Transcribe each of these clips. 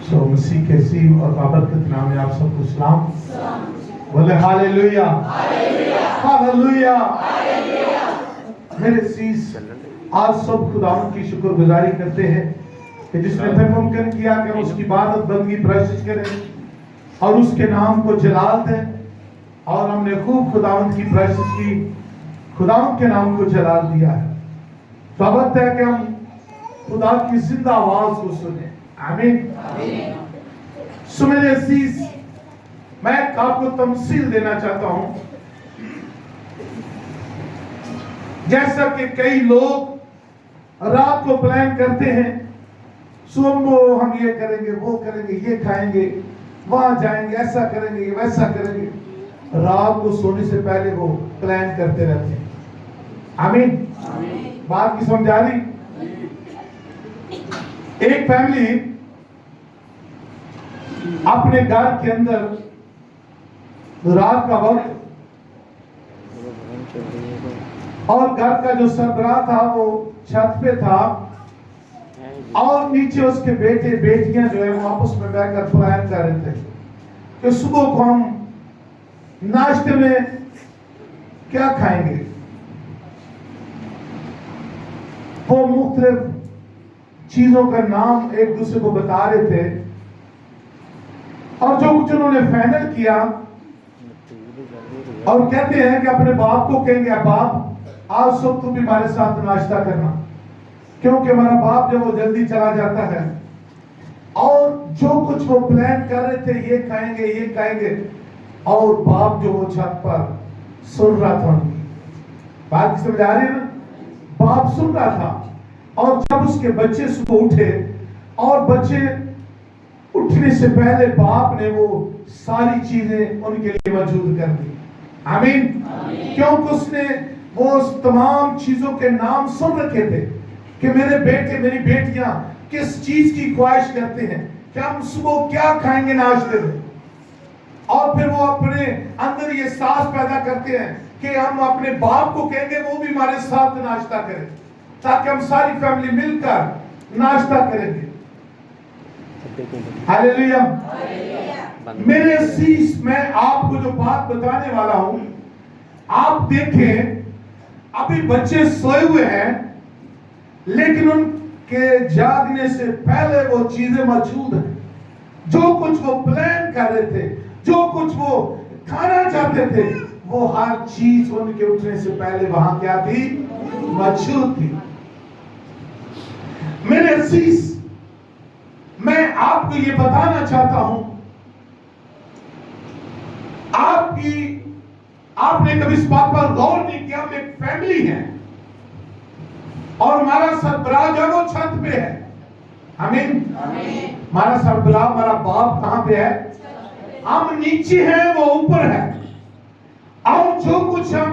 सो मसीह के सीम और बाबरकत नाम में आप सबको सलाम। बोले हालेलुया हालेलुया। मेरे सीस आज सब खुदावंद की शुक्रगुजारी करते हैं कि जिसने फिर मुमकिन किया कि हम उसकी इबादत बंदगी प्रस्तुत करें और उसके नाम को जलाल दें। और हमने खूब खुदावंद की प्रस्तुत की, खुदावंद के नाम को जलाल दिया है। तो वक्त है कि हम खुदा की जिंदा आवाज को सुने। आमीन। सो मेरे अजीज, मैं आपको तमसील देना चाहता हूं। जैसा कि कई लोग रात को प्लान करते हैं, सुबह हम ये करेंगे, वो करेंगे, ये खाएंगे, वहां जाएंगे, ऐसा करेंगे, वैसा करेंगे। रात को सोने से पहले वो प्लान करते रहते हैं। आमीन। बात की समझ आ रही? एक फैमिली अपने घर के अंदर रात का वक्त, और घर का जो सरबराह था वो छत पे था और नीचे उसके बेटे बेटियां जो है वो आपस में बैठकर प्लान कर रहे थे कि सुबह को हम नाश्ते में क्या खाएंगे। वो मुख्तलिफ चीजों का नाम एक दूसरे को बता रहे थे और जो कुछ उन्होंने फाइनल किया, और कहते हैं कि अपने बाप को कहेंगे, बाप आज सुबह तुम भी हमारे साथ नाश्ता करना, क्योंकि हमारा बाप जब वो जल्दी चला जाता है। और जो कुछ वो प्लान कर रहे थे, ये खाएंगे, ये खाएंगे, और बाप जो वो छत पर सुन रहा था उनकी बात, समझ आ रही है ना? बाप सुन रहा था। और जब उसके बच्चे सुबह उठे और बच्चे उठने से पहले बाप ने वो सारी चीजें उनके लिए मौजूद कर दी। आमीन। क्योंकि उसने वो तमाम चीजों के नाम सुन रखे थे कि मेरे बेटे मेरी बेटियां किस चीज की ख्वाहिश करते हैं, कि हम सुबह क्या खाएंगे नाश्ते में। और फिर वो अपने अंदर ये साहस पैदा करते हैं कि हम अपने बाप को कहेंगे वो भी हमारे साथ नाश्ता करें, ताकि हम सारी फैमिली मिलकर नाश्ता करेंगे। हालेलुया। मेरे अजीज, मैं आपको जो बात बताने वाला हूं, आप देखें अभी बच्चे सोए हुए हैं, लेकिन उनके जागने से पहले वो चीजें मौजूद हैं। जो कुछ वो प्लान कर रहे थे, जो कुछ वो खाना चाहते थे, वो हर चीज उनके उठने से पहले वहां क्या थी? मौजूद थी। मेरे अजीज, मैं आपको ये बताना चाहता हूं, आपने कभी इस बात पर गौर नहीं किया, हम एक फैमिली है और हमारा सरबराह जो है वो छत पे है। आमीन। हमारा सरबराह, हमारा बाप कहां पे है? हम नीचे हैं, वो ऊपर है। और जो कुछ हम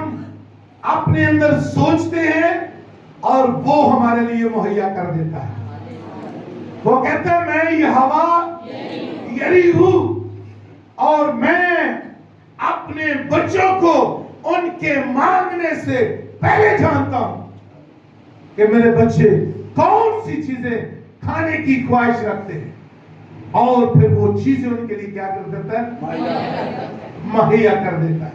अपने अंदर सोचते हैं और वो हमारे लिए मुहैया कर देता है। वो कहता है मैं यहोवा यरी हूं और मैं अपने बच्चों को उनके मांगने से पहले जानता हूं कि मेरे बच्चे कौन सी चीजें खाने की ख्वाहिश रखते हैं, और फिर वो चीजें उनके लिए क्या कर देता है? मुहैया कर देता है।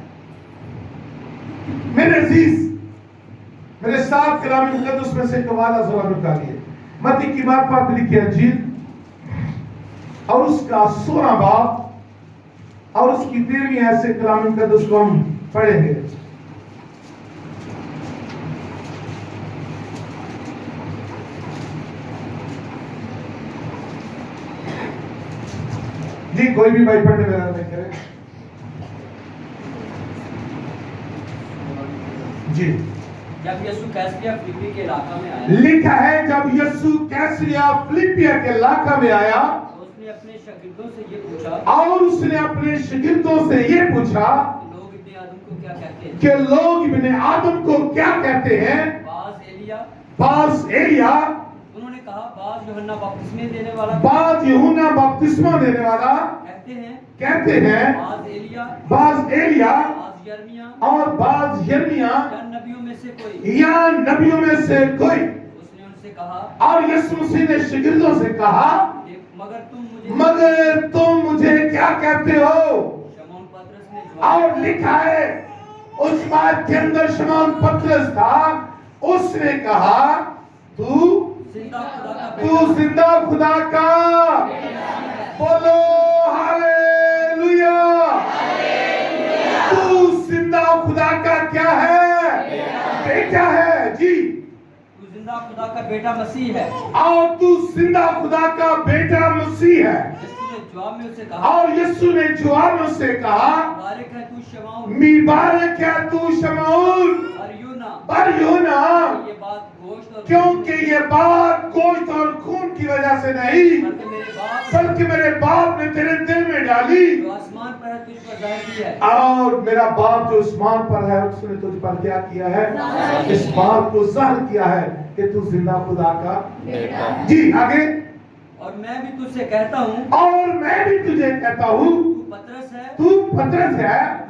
मेरे अजीज, मेरे साथ कलाम मुक़द्दस में से एक वाला जरा निकालिए। मत्ती की बात लिखी अंजील और उसका 16वां बाब और उसकी 13वीं आयत से कलाम मुक़द्दस को हम पढ़ेंगे। जी, कोई भी भाई पढ़ने में नहीं करे। जी। जब यीशु कैसरिया फिलिप्पी के इलाका में आया, लिखा है जब यीशु कैसरिया फिलिप्पिया के इलाका में आया, उसने अपने शागिर्दों से ये पूछा, और उसने अपने शागिर्दों से ये पूछा लोग इब्ने आदम को क्या कहते हैं? कि लोग इब्ने आदम को क्या कहते हैं? बाज एलिया, उन्होंने कहा बाज यूहन्ना बपतिस्मा देने वाला, बाज यूहन्ना बपतिस्मा देने वाला कहते हैं, बाज एलिया और बाज यिर्मयाह या नबियों में से कोई। उसने उनसे कहा, और यीशु मसीह ने शागिर्दों से कहा, मगर तुम मुझे क्या कहते हो? शमौन पतरस ने और जवाब दिया, लिखा है उस बात के अंदर शमौन पतरस था, उसने कहा तू जिंदा खुदा का तू बेटा जिंदा खुदा का, बोलो हालेलुया। तू जिंदा खुदा का क्या है? बेटा है जी। तू जिंदा खुदा का बेटा मसीह है। और तू जिंदा खुदा का बेटा मसीह है। यीशु ने जवाब में उससे कहा, और यीशु ने जवाब में उससे कहा, मुबारक है तू शमौन मुबारक है तू शमौन पर यूना, ये बात गोश्त और क्योंकि ये बात गोश्त और खून की वजह से नहीं, बल्कि मेरे बाप ने तेरे दिल में डाली, जो आसमान पर है तुझ पर जाहिर की है। और मेरा बाप जो आसमान पर है उसने तुझ पर क्या किया है? इस बात को जाहिर किया है कि तू जिंदा खुदा का बेटा। जी आगे। और मैं भी तुझसे कहता हूँ, और मैं भी तुझे कहता हूँ, तू पतरस है,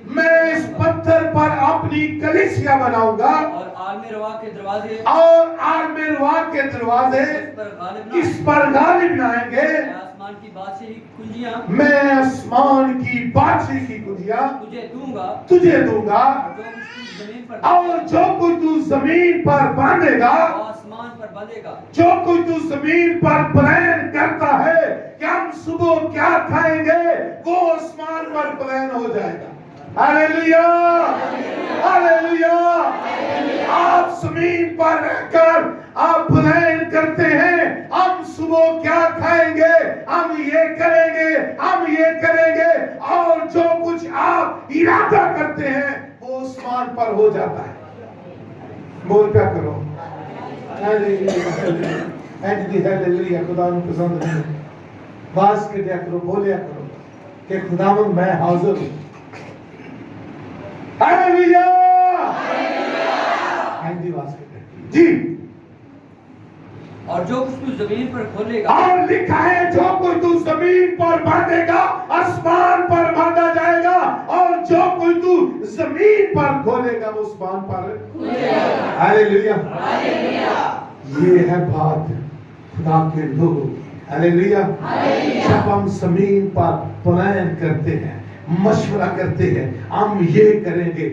मैं इस पत्थर पर अपनी कलीसिया बनाऊंगा, और आलमेरवा के दरवाजे इस पर गालिब न आएंगे। आसमान की बादशाही की कुंजियां मैं आसमान की बादशाही की कुंजियां तुझे दूंगा, और जो कुछ तू जमीन पर बांधेगा वो आसमान पर बांधेगा। जो कोई तू जमीन पर प्लान करता है कि हम सुबह क्या खाएंगे, वो आसमान पर प्लान हो जाएगा। Hallelujah, hallelujah. आप जमीन पर रहकर आप प्लान करते हैं, हम सुबह क्या खाएंगे, हम ये करेंगे, और जो कुछ आप इरादा करते हैं वो आसमान पर हो जाता है। बोल क्या करो, हालेलुया। खुदा को पसंद है, बात किया करो, बोलिया करो कि खुदावंद मैं हाजिर हूँ। हालेलुया, जी। और जो कुछ तू जमीन पर खोलेगा, और लिखा है जो कोई तू जमीन पर बांधेगा आसमान पर बांधा जाएगा, और जो कोई तू जमीन पर खोलेगा वो आसमान पर खुलेगा। हालेलुया, ये है बात खुदा के लोगों की। हालेलुया। जब हम जमीन पर प्लान करते हैं, मशवरा करते हैं, हम ये करेंगे,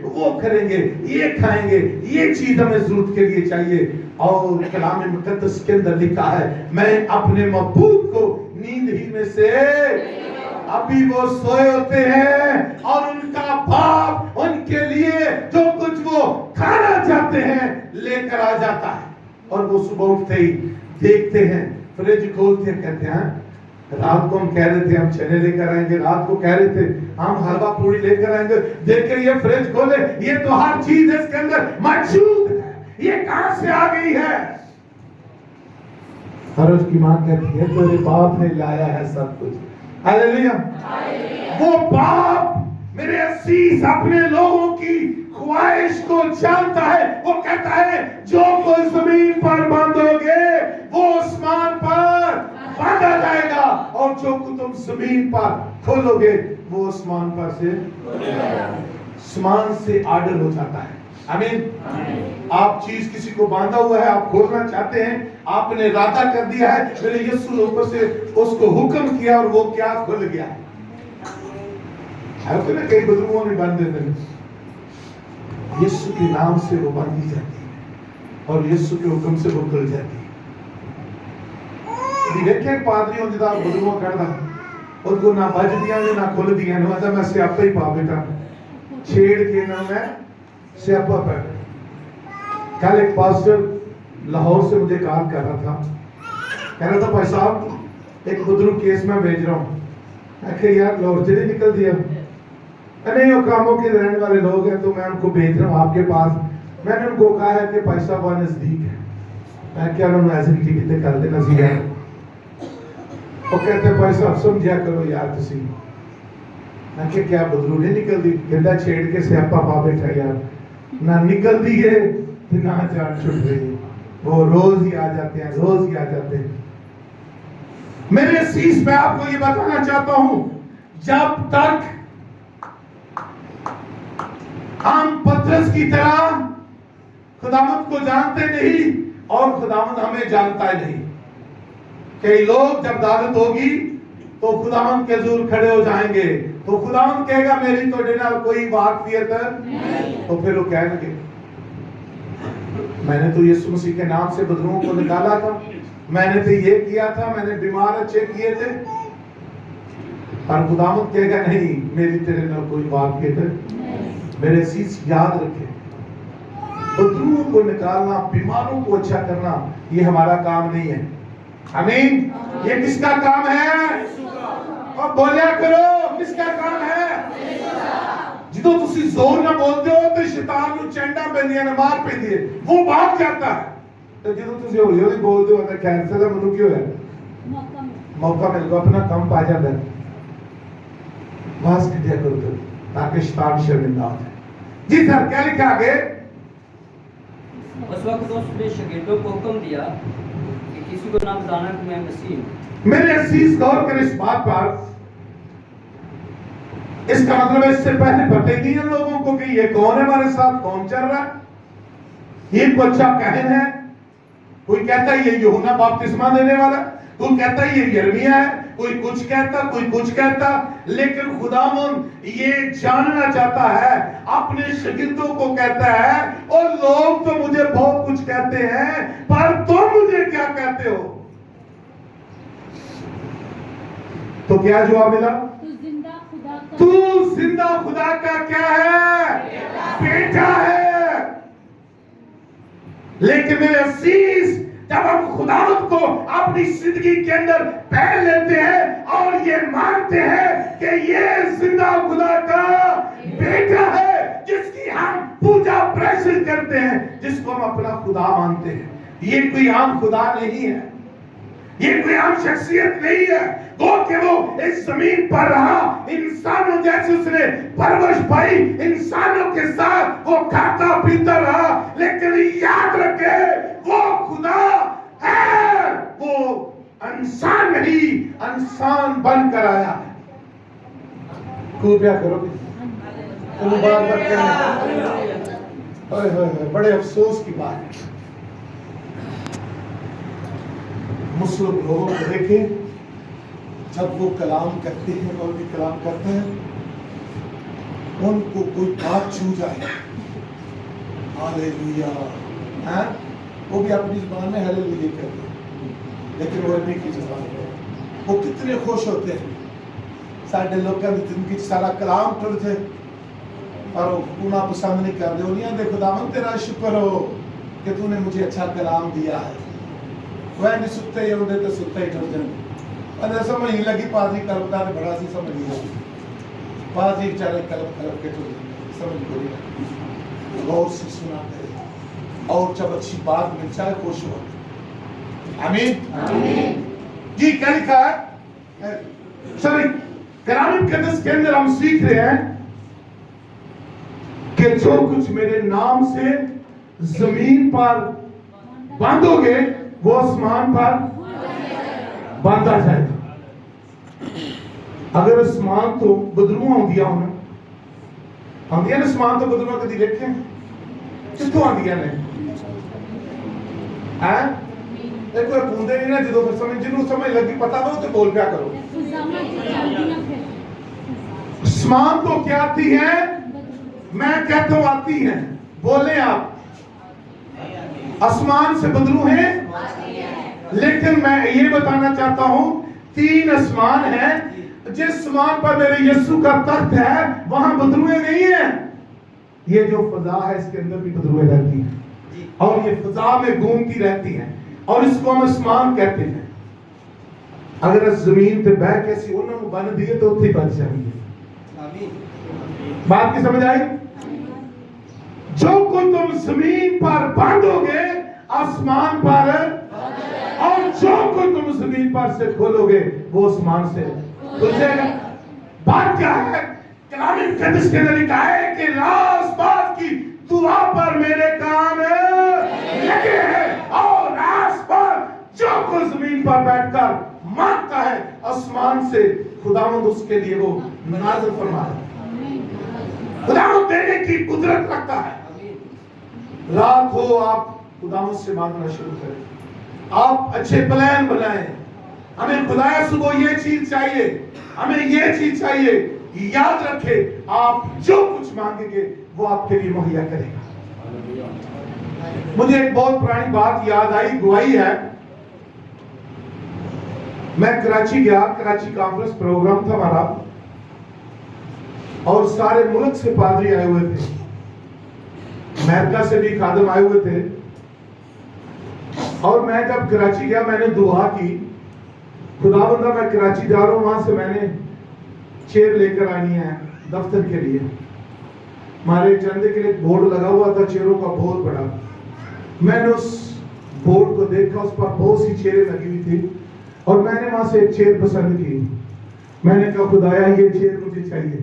वो करेंगे, ये खाएंगे, ये चीज हमें जरूरत के लिए चाहिए। और कलाम मुकद्दस के अंदर लिखा है, मैं अपने महबूब को नींद ही में से, अभी वो सोए होते हैं और उनका बाप उनके लिए जो कुछ वो खाना चाहते हैं लेकर आ जाता है। और वो सुबह उठते ही देखते हैं, फ्रिज खोलते हैं, कहते हैं रात को हम कह रहे थे हम चने लेकर आएंगे, रात को कह रहे थे हम हलवा पूरी लेकर आएंगे, देखे ये फ्रिज खोले, ये तो हर चीज इसके अंदर मौजूद है, ये कहां से आ गई है? हर उसकी मां कहती है तेरे बाप ने लाया है सब कुछ। हालेलुया। वो बाप मेरे असीस अपने लोगों की ख्वाहिश को जानता है। वो कहता है जो कोई जमीन पर बांधोगे वो आसमान पर बांधा जाएगा, और जो कुछ तुम जमीन पर खोलोगे वो आसमान पर से आसमान से ऑर्डर हो जाता है। आमीन। आप चीज किसी को बांधा हुआ है, आप खोलना चाहते हैं, आपने इरादा कर दिया है, मेरे यीशु ने ऊपर से उसको हुक्म किया और वो क्या खुल गया है। ना कई बुजुर्गों ने बांध देते हैं, यीशु के नाम से वो बांधी जाती है और यीशु के हुक्म से वो खुल जाती है। देखे पादरी जिदा बुजुर्गों करता उनको ना बज दिया ना खुल दिया, मैं स्यापा ही पा बेटा छेड़ के ना मैं स्यापा पर। कल एक पास्टर लाहौर से मुझे कॉल कर रहा था, कह रहा था भाई साहब एक बुजुर्ग केस में भेज रहा हूँ। आखिर यार लाहौर से नहीं निकल दिया, नहीं वो कामों के रहने वाले लोग हैं तो मैं उनको भेज रहा हूँ आपके पास। मैंने उनको कहा है कि भाई साहब वहाँ नजदीक है, मैं क्या ऐसे टिकट कर देना सीधा। वो कहते भाई साहब समझा करो यार तुसी। मैं क्या बुजुर्ग नहीं निकलती, गड्ढा छेड़ के स्यापा पा बैठा यार, ना निकलती है ना जान छुट रही है, वो रोज ही आ जाते हैं, रोज ही आ जाते हैं। मेरे असीस मैं आपको ये बताना चाहता हूं, जब तक हम पतरस की तरह खुदावंद को जानते नहीं और खुदावंद हमें जानता है नहीं, کئی لوگ جب دعوت ہوگی تو خداوند کے حضور کھڑے ہو جائیں گے تو خداوند کہے گا میری تو نال کوئی واقفیت نہیں، تو پھر وہ کہیں گے میں نے تو یسوع مسیح کے نام سے بدروؤں کو نکالا تھا، میں نے تو یہ کیا تھا، میں نے بیمار اچھے کیے تھے، اور خداوند کہے گا نہیں میری تیرے نال کوئی واقفیت نہیں۔ میرے عزیز یاد رکھیں، بدروؤں کو نکالنا، بیماروں کو اچھا کرنا یہ ہمارا کام نہیں ہے، آمین۔ یہ کس کا کام ہے؟ اور بولیا کرو کس کا کام ہے؟ جدو تسی زور نہ بولتے ہو تو شیطان نو چنڈا پہندیاں نے مار پہندی ہے، وہ بھاگ جاتا ہے۔ تو جدو تسی ہولی ہولی بولتے ہو تو کینسل ہے، منو کیوں ہے؟ موقع مل گا اپنا کم پا جاتا ہے۔ باز کٹیا کرو تو تاکہ شیطان شرمندہ ہو جائے۔ جی سر کیا لکھا آگے؟ اس وقت اس نے شاگردوں کو حکم دیا کہ کسی کو نہ بتانا کہ میں مسیح ہوں۔ میرے عزیز غور کریں اس بات پر، اس کا مطلب ہے اس سے پہلے پتہ ہی نہیں ہے لوگوں کو کہ یہ کون ہے ہمارے ساتھ، کون چل رہا ہے، یہ کوئی اچھا کہن ہے، کوئی کہتا ہے یہ یوحنا بپتسمہ دینے والا، کوئی کہتا ہے یہ یرمیا ہے، کوئی کچھ کہتا، کوئی کچھ کہتا، لیکن خداوند یہ جاننا چاہتا ہے، اپنے شاگردوں کو کہتا ہے اور لوگ تو مجھے بہت کچھ کہتے ہیں پر تم مجھے کیا کہتے ہو؟ تو کیا جواب ملا؟ تو زندہ خدا کا کیا ہے؟ بیٹا ہے۔ لیکن میرے عزیز جب ہم خداوند کو اپنی زندگی کے اندر پہن لیتے ہیں اور یہ مانتے ہیں کہ یہ زندہ خدا کا بیٹا ہے جس کی ہم پوجا پریشر کرتے ہیں، جس کو ہم اپنا خدا مانتے ہیں، یہ کوئی عام خدا نہیں ہے، یہ کوئی عام شخصیت نہیں ہے، وہ کہ وہ اس زمین پر رہا، انسانوں جیسے اس نے پرورش پائی، انسانوں کے ساتھ وہ کھاتا پیتا رہا، لیکن یاد رکھے وہ خدا ہے، وہ انسان نہیں، انسان بن کر آیا ہے۔ کیا کرو گے تم بات کرتے ہیں، بڑے افسوس کی بات ہے۔ مسلم لوگوں کو دیکھیں جب وہ کلام کرتے ہیں اور بھی کلام کرتے ہیں، ان کو کوئی بات چھو جائے ہالےلویا، ہاں وہ بھی اپنی زبان میں ہالےلویا کہتے ہیں، لیکن وہ عربی کی زبان ہے، وہ کتنے خوش ہوتے ہیں۔ ساڈے لوگوں کی زندگی سارا کلام ٹر جائے اور وہ کونا پسند نہیں کر رہے، انہیں دے خداوند تیرا شکر ہو کہ تو نے مجھے اچھا کلام دیا ہے، وہ نہیں سکتے ہی ہوندے تو سکتے ہی ٹر جائیں۔ اور سمجھ نہیں لگی پادری کلمدار نے بڑا سی سمجھ نہیں لگی، پادری چارے کلم کے ٹر سمجھ کو نہیں، غور سے سنا کرے اور جب اچھی بات مل جائے خوش ہو۔ آمین۔ جی کیا لکھا ہے؟ سوری کلام مقدس کے اندر ہم سیکھ رہے ہیں کہ جو کچھ میرے نام سے زمین پر باندھو گے وہ آسمان پر باندھا جائے گا۔ اگر آسمان تو بدروں آندیا ہونا، آندیا نے آسمان تو بدروں کدی دیکھے کتوں آندیا نے؟ ایک کوئی پوندے نہیں نا جدو پھر سمجھ جنہوں سمجھ لگی پتا ہو تو بول پیا کرو۔ آسمان تو کیا آتی ہے؟ میں کہتا ہوں آتی ہیں، بولیں آپ۔ آسمان سے بدروں ہیں، لیکن میں یہ بتانا چاہتا ہوں 3 آسمان ہیں، جس آسمان پر میرے یسوع کا تخت ہے وہاں بدرویں نہیں ہیں۔ یہ جو فضا ہے اس کے اندر بھی بدرویں رہتی ہیں اور یہ فضا میں گھومتی رہتی ہیں اور اس کو ہم آسمان کہتے ہیں۔ اگر اس زمین پہ بہ کے سی انہوں نے بن دیے تو اتھی بچ جائیں گے۔ بات کی سمجھ آئی؟ جو کوئی تم زمین پر باندھو گے آسمان پر، اور جو کوئی تم زمین پر سے کھولو گے وہ آسمان سے کھل جائے گا۔ بات کیا ہے؟ کلام مقدس کے اندر لکھا ہے کہ راست بات کی دعا پر میرے کان لگے ہیں، اور راست بات جو کوئی زمین پر بیٹھ کر مانگتا ہے آسمان سے خداوند اس کے لیے وہ نازل فرمائے۔ خداوند دینے کی قدرت رکھتا ہے۔ رات ہو آپ خداوند سے مانگنا شروع کریں، آپ اچھے پلان بنائیں، हमें खुदाया सुबह ये चीज चाहिए, हमें ये चीज चाहिए। याद रखे, आप जो कुछ मांगेंगे वो आपके लिए मुहैया करेगा। मुझे एक बहुत पुरानी बात याद आई, गवाही है। मैं कराची गया, कराची कॉन्फ्रेंस प्रोग्राम था हमारा, और सारे मुल्क से पादरी आए हुए थे, अमेरिका से भी खादम आए हुए थे। और मैं जब कराची गया, मैंने दुआ की, खुदावंदा मैं कराची जा रहा हूं, वहां से मैंने चेयर लेकर आनी है दफ्तर के लिए। हमारे चंदे के लिए बोर्ड लगा हुआ था, चेयरों का बहुत बड़ा। मैंने उस बोर्ड को देखा, उस पर बहुत सी चेयरें लगी हुई थी, और मैंने वहां से एक चेयर पसंद की। मैंने कहा खुदाया ये चेयर मुझे चाहिए,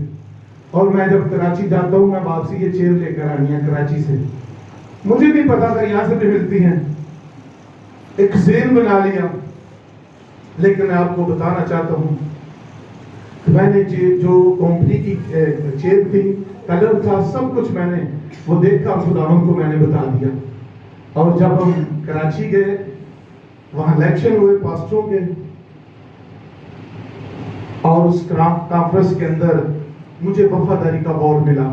और मैं जब कराची जाता हूँ मैं वापसी ये चेयर लेकर आनी है कराची से। मुझे नहीं पता था यहाँ से भी मिलती हैं, एक ज़हन बना लिया। लेकिन मैं आपको बताना चाहता हूँ, मैंने जो कंपनी की चेयर थी, कलर था, सब कुछ मैंने वो देखा, खुदावन को मैंने बता दिया। और जब हम कराची गए, वहां इलेक्शन हुए पास्टरों के, और उस कॉन्फ्रेंस के अंदर मुझे वफादारी का बोर्ड मिला।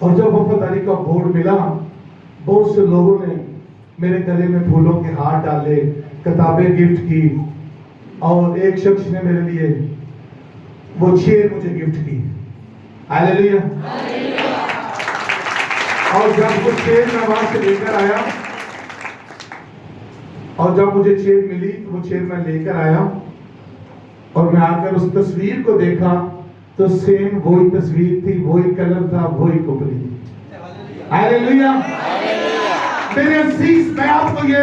और जब वफादारी का बोर्ड मिला, बहुत से लोगों ने मेरे गले में फूलों के हार डाले, किताबें गिफ्ट की, और एक शख्स ने मेरे लिए वो चेयर मुझे गिफ्ट की। हालेलुया। और जब वो चेयर मैं वहां से लेकर आया, और जब मुझे चेयर मिली तो वो चेयर मैं लेकर आया, और मैं आकर उस तस्वीर को देखा तो सेम वही तस्वीर थी, वही कलर था, वही कपड़े थी। हालेलुया। मेरे अजीज, मैं आपको ये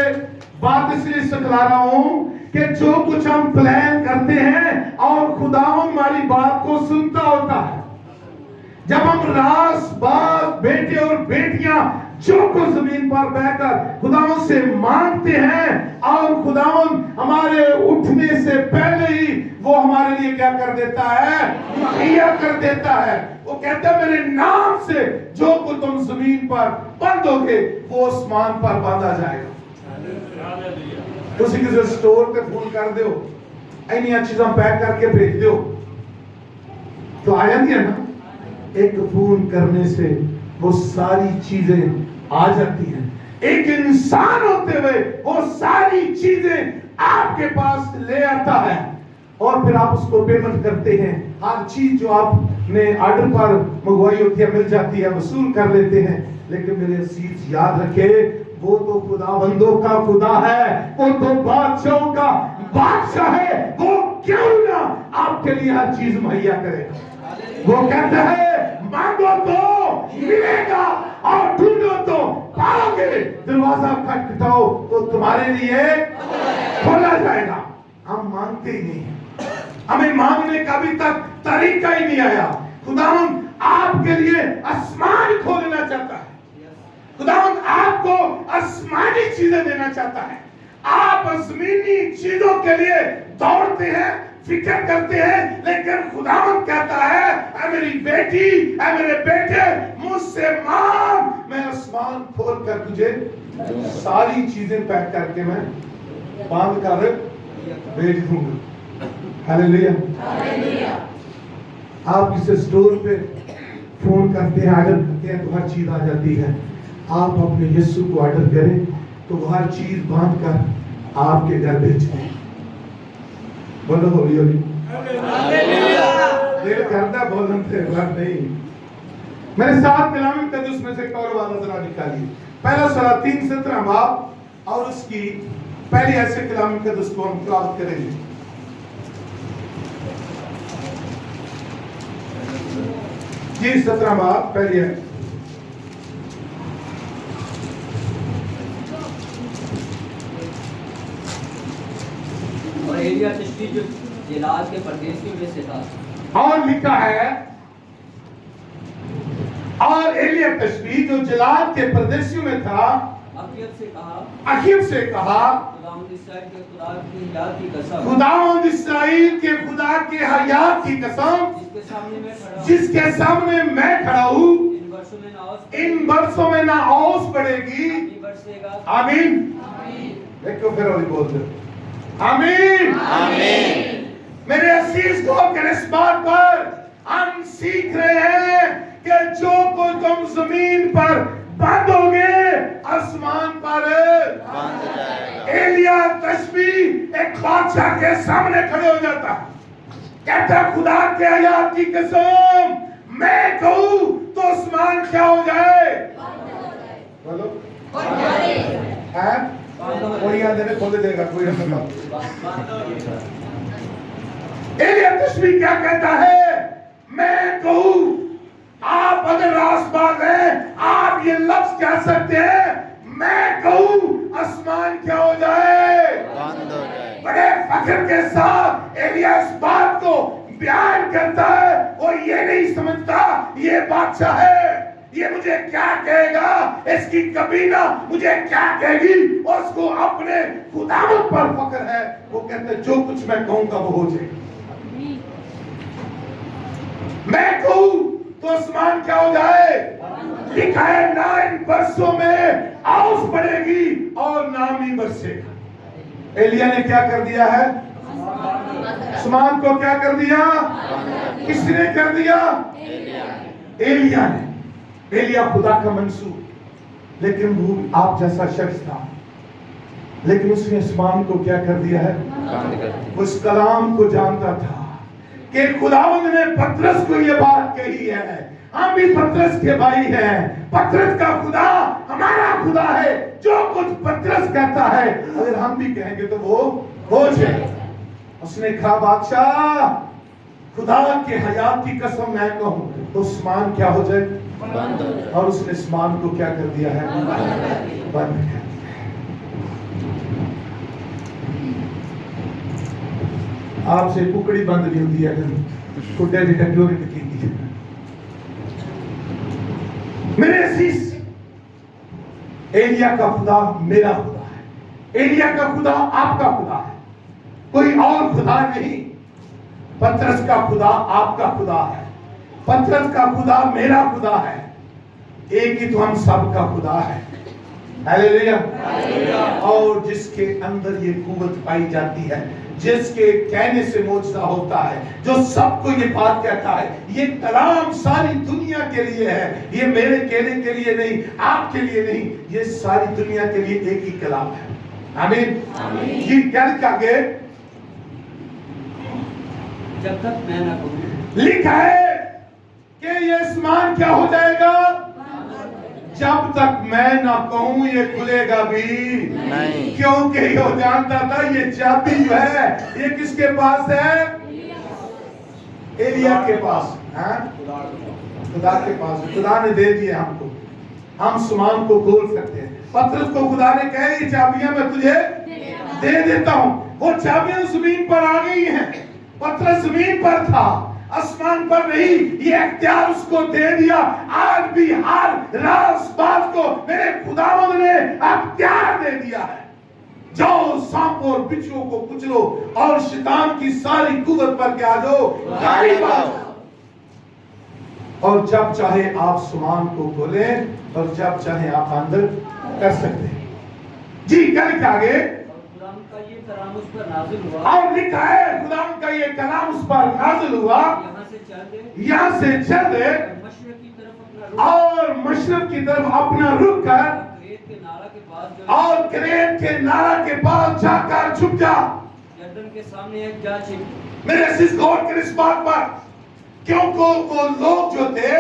बात इसलिए सिखला रहा हूं कि जो कुछ हम प्लान करते हैं और खुदावंद हमारी बात को सुनता होता है। जब हम रास बात बेटे और बेटियां जो कुछ जमीन पर बैठकर खुदावंद से मांगते हैं, और खुदावंद हमारे उठने से पहले ही वो हमारे लिए क्या कर देता है, मुहैया कर देता है। वो कहता है मेरे नाम से जो कुछ तुम जमीन पर बांधोगे वो आसमान पर बांधा जाएगा। तुसी किसी स्टोर पे फोन कर दो, इन्नियां चीज़ां पैक करके भेज दो, तो आ जाती है ना। एक फोन करने से वो सारी चीजें आ जाती हैं। एक इंसान होते हुए वो सारी चीजें आपके पास ले आता है, और फिर आप उसको पेमेंट करते हैं। हर चीज जो आपने ऑर्डर पर मंगवाई होती है मिल जाती है, वसूल कर लेते हैं। लेकिन मेरे अजीज याद रखे, वो तो खुदाबंदों का खुदा है, वो तो बादशाहों का बादशाह है। वो क्यों ना आपके लिए हर चीज मुहैया करेगा। वो कहता है मांगो तो मिलेगा, और ढूंढो तो पाओगे, दरवाजा खटखटाओ तो तुम्हारे लिए खोला जाएगा। हम मांगते ही नहीं, हमें मांगने का अभी तक तरीका ही नहीं आया। खुदावंद आपके लिए आसमान खोलना चाहता है, खुदावंद आपको आसमानी चीजें देना चाहता है। आप जमीनी चीजों के लिए दौड़ते हैं, फिक्र करते हैं, लेकिन खुदावंद कहता है ऐ मेरी बेटी, ऐ मेरे बेटे, मुझसे मांग, मैं आसमान खोल कर तुझे सारी चीजें पैक करके मैं बांध कर भेज दूंगा। हालेलुया। आप किसी स्टोर पे फोन करते हैं, ऑर्डर करते हैं, तो हर चीज आ जाती है। आप अपने यीशु को ऑर्डर करें तो वो हर चीज बांध कर आपके घर भेज दें। बोलो होली होली। दिल करता बोलने से बात नहीं। मेरे साथ कलामी तजुस में से कौल वाला जरा निकालिए। पहला सलातीन 17 बाब और उसकी पहली ऐसे कलामी तजुस को हम प्राप्त करेंगे। जी 17 बाब पहली है। और एलिया तिश्बी जो गिलाद के परदेशियों में से था। और लिखा है, और एलिया तिश्बी जो गिलाद के परदेशियों में था, अखीब से कहा, खुदावंद इस्राएल के खुदा की हयात की कसम, खुदावंद इस्राएल के खुदा के हयात की कसम, जिसके सामने मैं खड़ा हूँ, इन वर्षों में ना औस पड़ेगी, आमीन। देखो फिर और बोल दो, आमीन। आमीन। मेरे अजीज को इस बात पर हम सीख रहे हैं कि जो को तुम जमीन पर बांधोगे आसमान पर बांध जाएगा। एलिया तशबीह एक बादशाह के सामने खड़े हो जाता, कहता खुदा के हयात की कसम मैं कहूं तो आसमान क्या हो जाए? बोलो हैं? कोई यहाँ देने खोल देगा कोई नहीं। एलिया तशबीह क्या कहता है? मैं कहूं, आप अगर रासबाज हैं आप ये लफ्ज कह सकते हैं, मैं कहूं आसमान क्या हो जाए? बंद हो जाए। बड़े फख्र के साथ एलिया इस बात को बयान करता है। वो ये नहीं समझता ये बादशाह है, ये मुझे क्या कहेगा, इसकी कबीना मुझे क्या कहेगी, उसको अपने खुदावंद पर फख्र है। वो कहते हैं जो कुछ मैं कहूंगा वो हो जाएगा। मैं कहूं तो आसमान क्या हो जाए? लिखा है ना इन बरसों में आउस पड़ेगी और नाम ही बरसेगा। एलिया ने क्या कर दिया है? आसमान को क्या कर दिया? किसने कर दिया? एलिया ने। एलिया खुदा का मंसूब, लेकिन वो आप जैसा शख्स था, लेकिन उसने आसमान को क्या कर दिया है? उस कलाम को जानता था कि खुदावंद ने पतरस को ये बात कही है, हम भी पतरस के भाई हैं, पतरस का खुदा हमारा खुदा है, जो कुछ पतरस कहता है अगर हम भी कहेंगे तो वो हो जाए। उसने कहा बादशाह खुदा के हयात की कसम मैं कहूं तो आसमान क्या हो जाए? बंद हो जाए। और उसने आसमान को क्या कर दिया है? बंद कर दिया। आपसे कुकड़ी बंद नहीं होती है, कुड्डे की टक्योरी की। मेरे अजीज, एलिया का खुदा मेरा खुदा है, एलिया का खुदा आपका खुदा है, कोई और खुदा नहीं। पतरस का खुदा आपका खुदा है, पतरस का खुदा मेरा खुदा है, एक ही तो हम सब का खुदा है। हालेलुया। और जिसके अंदर ये कुव्वत पाई जाती है, जिसके कहने से मोजज़ा होता है, जो सबको ये बात कहता है, ये कलाम सारी दुनिया के लिए है, ये मेरे कहने के लिए नहीं, आपके लिए नहीं, ये सारी दुनिया के लिए एक ही कलाम है। आमीन। ये क्या लिखा आगे? जब तक मैं ना कहूं। लिखा है कि ये आसमान क्या हो जाएगा? जब तक मैं ना कहूं ये खुलेगा भी नहीं। क्योंकि ये जानता था ये चाबी जो है ये किसके पास है? एलिया के पास है, खुदा के पास। खुदा ने दे दिए हमको, हम आसमान को खोल सकते हैं। पतरस को खुदा ने कहा ये चाबियां मैं तुझे दे देता हूं। वो चाबियां जमीन पर आ गई हैं। पतरस जमीन पर था, आसमान पर नहीं। ये इख्तियार उसको दे दिया। आज भी हर रासबाज को मेरे खुदावंद ने इख्तियार दे दिया है। जाओ सांप और बिच्छुओं को कुचलो और शैतान की सारी कुव्वत पर क्या जाओ गाड़ी बांधो। और जब चाहे आप आसमान को खोलें और जब चाहे आप अंदर कर सकते हैं। जी क्या लिखा आगे? खुदाम का ये कलाम उस पर नाजिल हुआ। और लिखा है खुदाम का ये कलाम उस पर नाजिल हुआ। यहाँ से चल दे, यहाँ से चल दे मशरक की तरफ अपना रुख, और मशरक की तरफ अपना रुख कर क्रेत के नाला के पास जो और क्रेत के नाला के पास जाकर छुप जा। यरदन के सामने एक जा छिप। मेरे अजीज गौर कर इस बात पर, क्योंकि वो लोग जो थे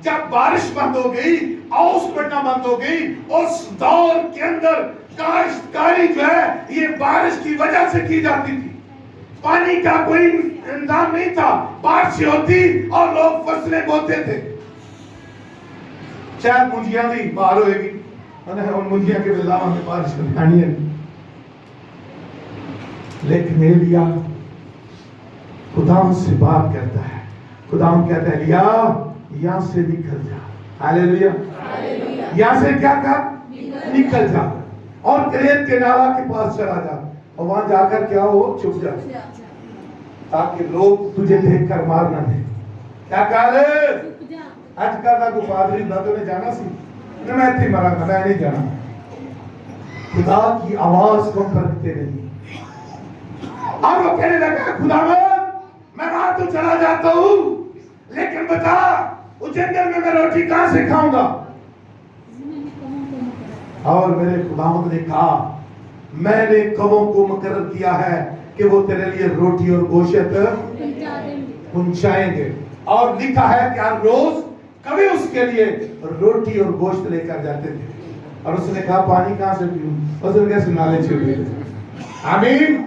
जब बारिश बंद हो गई, औस पड़ना बंद हो गई, उस दौर के अंदर काश्तकारी जो है ये बारिश की वजह से की जाती थी। पानी का कोई इंतजाम नहीं था, बारिश होती और लोग फसलें बोते थे। शायद मुंजियां भी बाहर होएगी और मुंजियां के बिलावा में बारिश पानी है। लेकिन एलिया खुदा से बात करता है। खुदा कहता है एलिया यहां से निकल जा। हालेलुया। यहां से क्या कर? निकल जा और क्रेत के नाला के पास चला जा और वहां जाकर क्या हो? छुप जा, ताकि लोग तुझे देखकर मार ना दे। क्या कर? आज का को फादरी दादो ने जाना सी न मैं थी मरा मैं नहीं जाना। खुदा की आवाज को परखते नहीं, اور وہ کہنے لگا خداوند میں وہاں تو چلا جاتا ہوں لیکن بتا اس جنگل میں روٹی کہاں سے کھاؤں گا؟ اور میرے خداوند نے کہا میں نے کووں کو مقرر کیا ہے کہ وہ تیرے لیے روٹی اور گوشت پہنچائیں گے، اور لکھا ہے کہ ہر روز کبھی اس کے لیے روٹی اور گوشت لے کر جاتے تھے۔ اور اس نے کہا پانی کہاں سے پیوں؟ اس نے کہا نالے سے پیو۔ آمین۔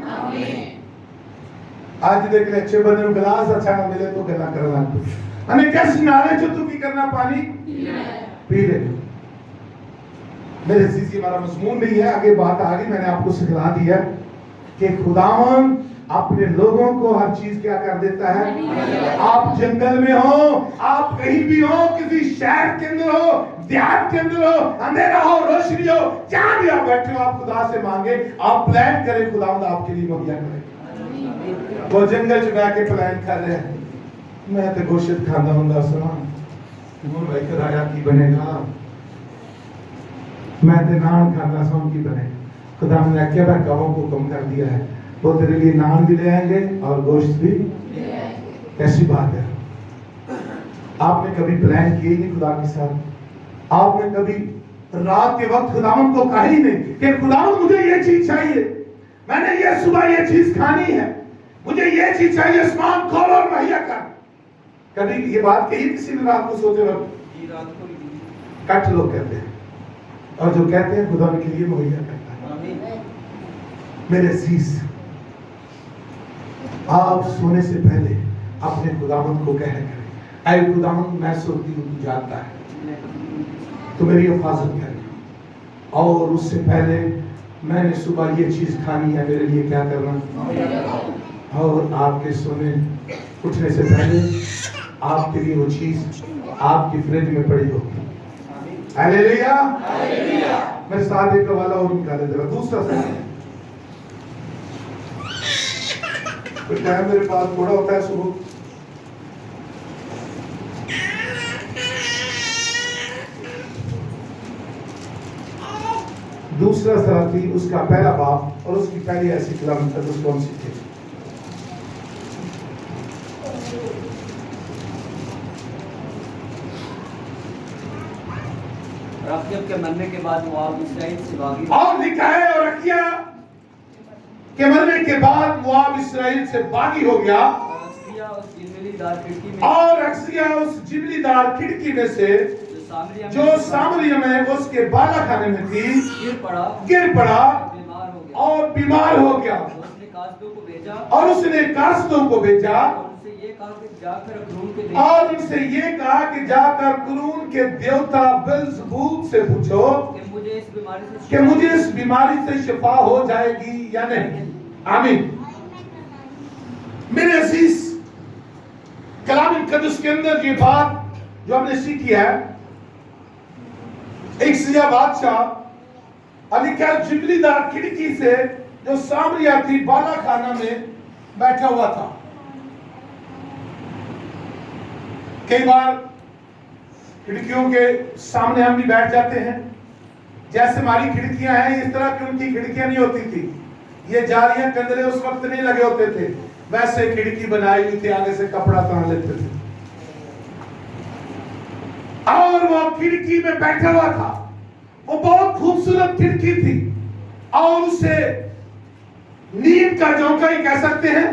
آج دیکھ لے اچھے بندے گلاس اچھا نہ ملے تو گلا کرنا ہمیں کیسے نالے جو تو کی کرنا پانی پی لے۔ میرے عزیزی ہمارا مضمون نہیں ہے، آگے بات آگئی، میں نے آپ کو سکھلا دیا کہ خداوند اپنے لوگوں کو ہر چیز کیا کر دیتا ہے۔ آپ جنگل میں ہو، آپ کہیں بھی ہو، کسی شہر کے اندر ہو، دیہات کے اندر ہو، اندھیرا ہو، روشنی ہو، جہاں بھی آپ بیٹھے ہو، آپ خدا سے مانگے، آپ پلان کریں، خداوند آپ کے لیے مہیا کرے۔ وہ جنگل چ بیٹھ کے پلان کر رہے ہیں، میں تو گوشت کھانا ہوں گا، سنا تمہوں بھائی کرایا کی بنے گا، میں تے نان کھانا سون کی بنے۔ خدا نے کیا بھائی کہوں کو کم کر دیا ہے، وہ تیرے لیے نان بھی لے آئیں گے اور گوشت بھی لے آئیں گے۔ کیسی بات ہے؟ آپ نے کبھی پلان کیے نہیں خدا کے ساتھ؟ آپ نے کبھی رات کے وقت خداوند کو کہا ہی نہیں کہ خداوند مجھے یہ چیز چاہیے، میں نے یہ صبح یہ چیز کھانی ہے، مجھے یہ چیز چاہیے، آسمان کھول اور مہیا کر؟ کبھی یہ بات کہی کسی نے رات کو سوتے وقت؟ کٹ لوگ کہتے ہیں، اور جو کہتے ہیں خدا ان کے لیے مہیا کرتا ہے۔ میرے عزیز، آپ سونے سے پہلے اپنے خداوند کو کہہ کریں، اے خداوند میں سوتی ہوں تو جانتا ہے، تو میری حفاظت کرنا، اور اس سے پہلے میں نے صبح یہ چیز کھانی ہے، میرے لیے کیا کرنا، اور آپ کے سونے اٹھنے سے پہلے آپ کے لیے وہ چیز آپ کی فریج میں پڑی ہوگی۔ ہلیلویا۔ میں ساتھ ایک والا اور نکالے ذرا دوسرا ساتھ، کچھ ٹائم میرے پاس تھوڑا ہوتا ہے صبح، دوسرا ساتھی اس کا پہلا باپ اور اس کی پہلی ایسی کلام تک کون سی تھی؟ رقیب کے مرنے کے بعد مواب اسرائیل سے بھاگی، اور لکھا ہے اور رکھیا کہ مرنے کے بعد مواب اسرائیل سے باغی ہو گیا، اور اکسیا اس جبلی دار کھڑکی میں سے جو سامریہ میں اس کے بالا خانے میں تھی گر پڑا اور بیمار ہو گیا، اور اس نے کاسدوں کو بھیجا اور ان سے یہ کہا کہ جا کر قرون کے دیوتا بلزبوب سے پوچھو کہ مجھے اس بیماری سے شفا ہو جائے گی یا نہیں۔ آمین۔ میرے عزیز، کلام مقدس کے اندر یہ بات جو ہم نے سیکھی ہے، ایک سیاہ بادشاہ علی کا جبلی دار کھڑکی سے جو سامریہ تھی بالا خانہ میں بیٹھا ہوا تھا۔ کئی بار کھڑکیوں کے سامنے ہم بھی بیٹھ جاتے ہیں، جیسے ہماری کھڑکیاں ہیں اس طرح کی ان کی کھڑکیاں نہیں ہوتی تھی، یہ جالیاں کندرے اس وقت نہیں لگے ہوتے تھے، ویسے کھڑکی بنائی ہوئی تھی، آگے سے کپڑا تان لیتے تھے، اور وہ کھڑکی میں بیٹھا ہوا تھا۔ وہ بہت خوبصورت کھڑکی تھی، اور اسے نیند کا جھونکا ہی کہہ سکتے ہیں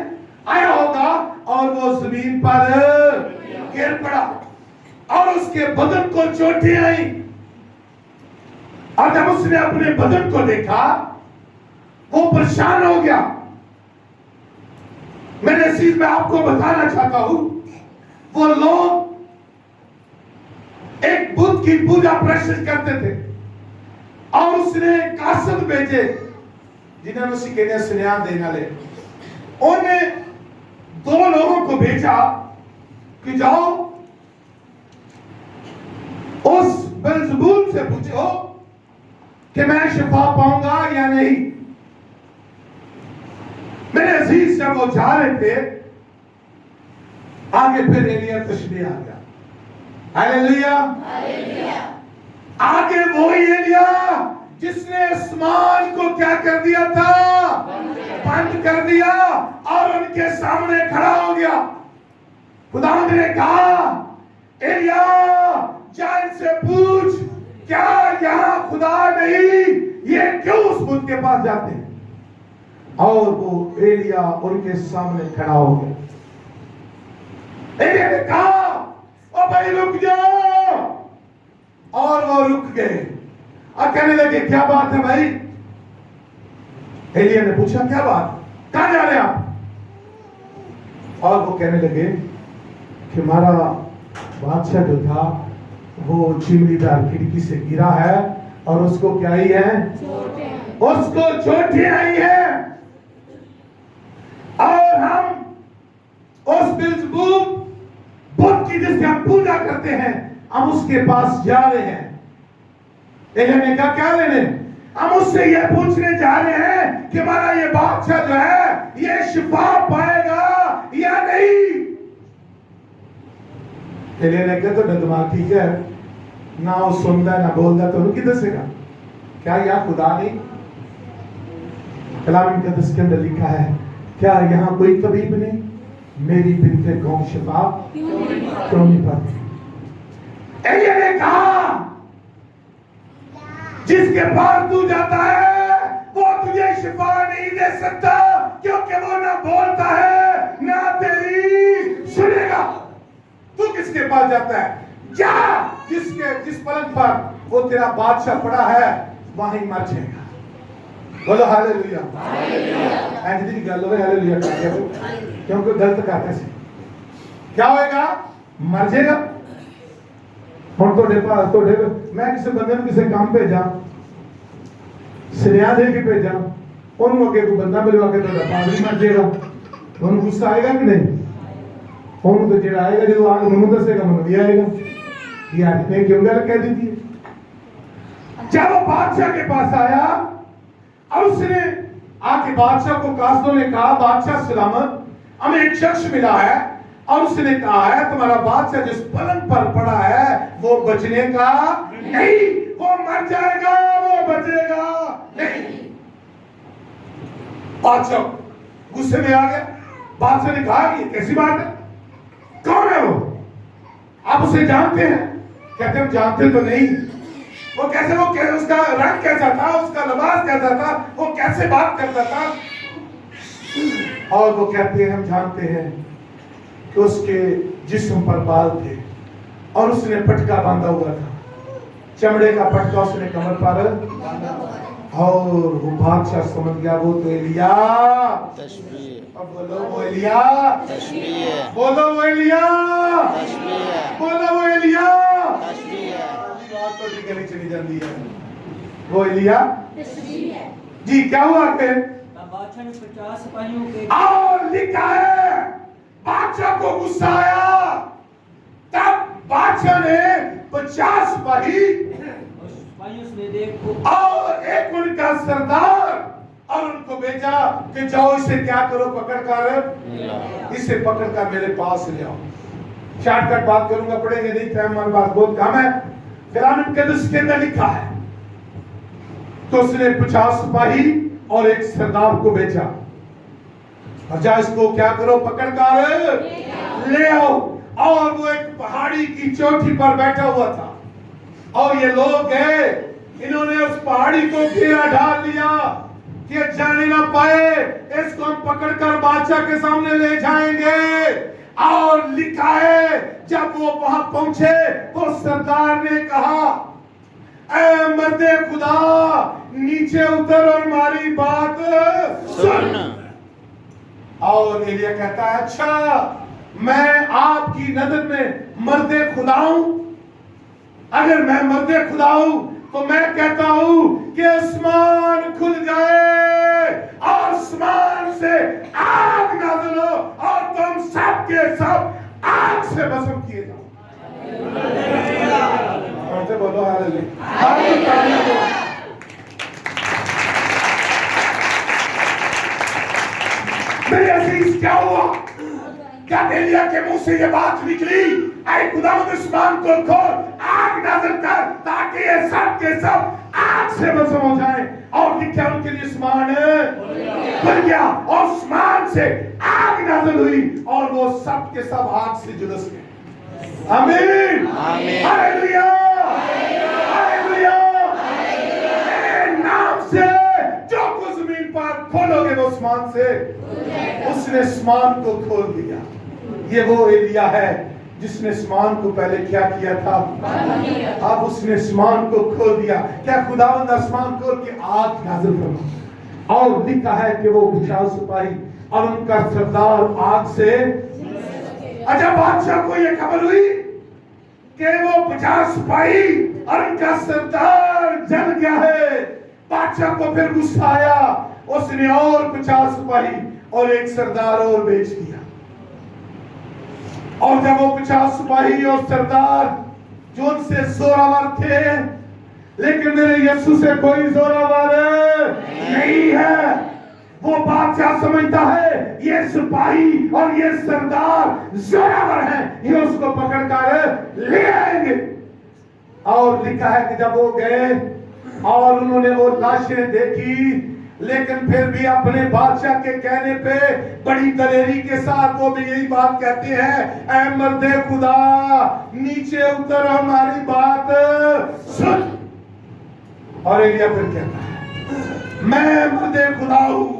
آیا ہوگا، اور وہ زمین پر گر پڑا، اور اس کے بدن کو چوٹیں آئیں، اور جب اس نے اپنے بدن کو دیکھا وہ پریشان ہو گیا۔ میرے عزیز، میں آپ کو بتانا چاہتا ہوں، وہ لوگ ایک بت کی پوجا پرستش کرتے تھے، اور اس نے کاسد بھیجے جنہوں نے اسی کہنے سنیان دینا لے، انہوں نے 2 لوگوں کو بھیجا کہ جاؤ اس بلزبول سے پوچھو کہ میں شفا پاؤں گا یا نہیں۔ میرے عزیز، جب وہ جا رہے تھے، آگے پھر ایلیا تشریح آ گیا۔ ہلیلویا۔ آگے وہی ایلیا جس نے آسمان کو کیا کر دیا تھا، बंद कर दिया और उनके सामने खड़ा हो गया। खुदावंद ने कहा, एलिया जा इनसे पूछ, क्या यहाँ खुदा नहीं? ये क्यों उस बुत के पास जाते हैं? और वो एलिया उनके सामने खड़ा हो गया। एलिया ने कहा, ओ भाई रुक जाओ, और वो रुक गए और कहने लगे, क्या बात है भाई? एलिया ने पूछा, क्या बात, कहां जा रहे आप? और वो कहने लगे कि हमारा बादशाह जो था वो चिमनीदार खिड़की से गिरा है और उसको क्या आई है? उसको चोटें आई है, और हम उस बिल्ज़बूब बुत की जिसकी हम पूजा करते हैं, हम उसके पास जा रहे हैं। एलिया ने कहा, क्या लेने? हम उससे ये पूछने जा रहे हैं कि हमारा ये बादशाह जो है ये शिफा पाएगा या नहीं। एलिया ने कहा, तो दिमाग ठीक है ना, वो सुनता ना बोलता तो उनकी दसेगा क्या यहाँ खुदा नहीं? कलाम मुक़द्दस के अंदर लिखा है, क्या यहाँ कोई तबीब नहीं? मेरी बिन्ते कौम शिफा क्यों नहीं पाती? एलिया ने कहा, जिसके पास तू जाता है वो तुझे शिफा नहीं दे सकता, क्योंकि वो ना बोलता है ना तेरी सुनेगा। तू किसके पास जाता है? जा जिस पलंग पर वो तेरा बादशाह पड़ा है वहीं मर जाएगा। बोलो हालेलुया। आज दी गल होवे हालेलुया कह के, क्योंकि गलत करते से क्या होएगा? मर जाएगा। हुण तोड़े पास तोड़े मैं किसी बंदे ਨੂੰ ਕਿਸੇ ਕੰਮ ਭੇਜਾਂ, ਸੁਨੇਹਾ ਦੇ ਕੇ ਭੇਜਾਂ, ਉਹਨੂੰ ਅੱਗੇ ਕੋਈ ਬੰਦਾ ਮਿਲਵਾ ਕੇ ਤੁਹਾਡਾ ਪਾਦਰੀ ਮਰ ਜਾਏਗਾ, ਉਹਨੂੰ ਗੁੱਸਾ ਆਏਗਾ ਕਿ ਨਹੀਂ? ਉਹਨੂੰ ਤਾਂ ਜਿਹੜਾ ਆਏਗਾ ਜਦੋਂ ਆਗ ਮੈਨੂੰ ਦੱਸੇਗਾ ਮੈਨੂੰ ਵੀ आएगा कि आपने क्यों गल कह दी थी। जब वो बादशाह के पास आया और उसने आके बादशाह को कासदों ने कहा, बादशाह सलामत, हमें एक शख्स मिला है और उसने कहा है तुम्हारा बादशाह जिस पलंग पर पड़ा है वो बचने का नहीं, वो मर जाएगा, वो बचेगा नहीं। बादशाह गुस्से में आ गया। बादशाह ने कहा, ये कैसी बात है? कौन है वो? आप उसे जानते हैं? कहते हम जानते तो नहीं। वो कैसे, वो उसका रंग कैसा था, उसका लिबास कैसा था, वो कैसे बात करता था? और वो कहते हैं हम जानते हैं कि उसके जिस्म पर बाल थे और उसने पटका बांधा हुआ था, चमड़े का पटका उसने कमर पर बांधा हुआ था। और वो बादशाह समझ गया वो तो एलिया। तशबीह। अब बोलो वो एलिया। तशबीह। बोलो वो एलिया। तशबीह। बोलो वो एलिया। तशबीह। बात तो गली चली जाती है। वो एलिया जी क्या हुआ के? तब बादशाह ने 50 सिपाहियों के और लिखा है बादशाह को गुस्सा आया, तब बादशाह ने 50 सिपाही सिपाहियों से देखो और एक उनका सरदार और उनको भेजा कि जाओ इसे क्या करो, पकड़ कर इसे पकड़ कर मेरे पास ले आओ। शॉर्टकट बात करूंगा, पढ़ेंगे नहीं, टाइम हमारे पास बहुत कम है। कलाम मुक़द्दस के अंदर लिखा है तो उसने 50 सिपाही और एक सरदार को भेजा और जा इसको क्या करो, पकड़ कर ले आओ। और वो एक पहाड़ी की चोटी पर बैठा हुआ था और ये लोग गए, इन्होंने उस पहाड़ी को घेरा डाल दिया कि जाने ना पाए, इसको हम पकड़कर बादशाह के सामने ले जाएंगे। और लिखा है जब वो वहां पहुंचे तो सरदार ने कहा, ऐ मर्दे खुदा नीचे उतर और हमारी बात सुन। और एलिया कहता है, अच्छा मैं आपकी नजर में मर्दे खुदा हूं? अगर मैं मर्दे खुदा हूं तो मैं कहता हूं कि आसमान खुल जाए और आसमान से आग नाज़िल हो और तुम सब के सब आग से भस्म किए जाओ। और बोलो हालेलुया। मेरे अजीज क्या हुआ? क्या एलिया के मुंह से ये बात निकली, ऐ खुदावंद आसमान को खोल, आग नाज़िल कर ताकि ये सब के सब आग से भस्म हो जाए। और लिखा उनके लिए आसमान खुल गया, आसमान से आग नाज़िल हुई और वो सब के सब आग से झुलस गए। आमीन, आमीन। Hallelujah, hallelujah. मेरे नाम से जो कुछ जमीन पर खोलोगे वो आसमान से, उसने आसमान को खोल दिया। ये वो एलिया है जिसने आसमान को पहले क्या किया था, अब उसने आसमान को खोल दिया। क्या खुदावंद आसमान खोल के आग नाज़िल फरमा, और लिखा है कि वो 50 सिपाही और उनका सरदार आग से। अच्छा, बादशाह को ये खबर हुई कि वो 50 सिपाही और उनका सरदार जल गया है। बादशाह को फिर गुस्सा आया, उसने और 50 सिपाही और एक सरदार और भेज दिया। और जब वो 50 सिपाही और सरदार जो उनसे जोरावर थे, लेकिन मेरे यीशु से कोई जोरावर नहीं है। वो बादशाह समझता है ये सिपाही और ये सरदार जोरावर हैं, ये उसको पकड़कर ले आएंगे। और लिखा है कि जब वो गए और उन्होंने वो लाशें देखी, लेकिन फिर भी अपने बादशाह के कहने पे बड़ी दलेरी के साथ वो भी यही बात कहते हैं, ऐ मर्दे खुदा नीचे उतर, हमारी बात सुन। और एलिया फिर कहता है, मैं मर्दे खुदा हूं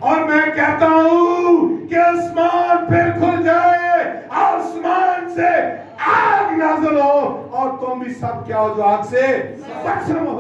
और मैं कहता हूं कि आसमान फिर खुल जाए, आसमान से आग नाज़िल हो और तुम भी सब क्या हो जो आग से बच रहे हो।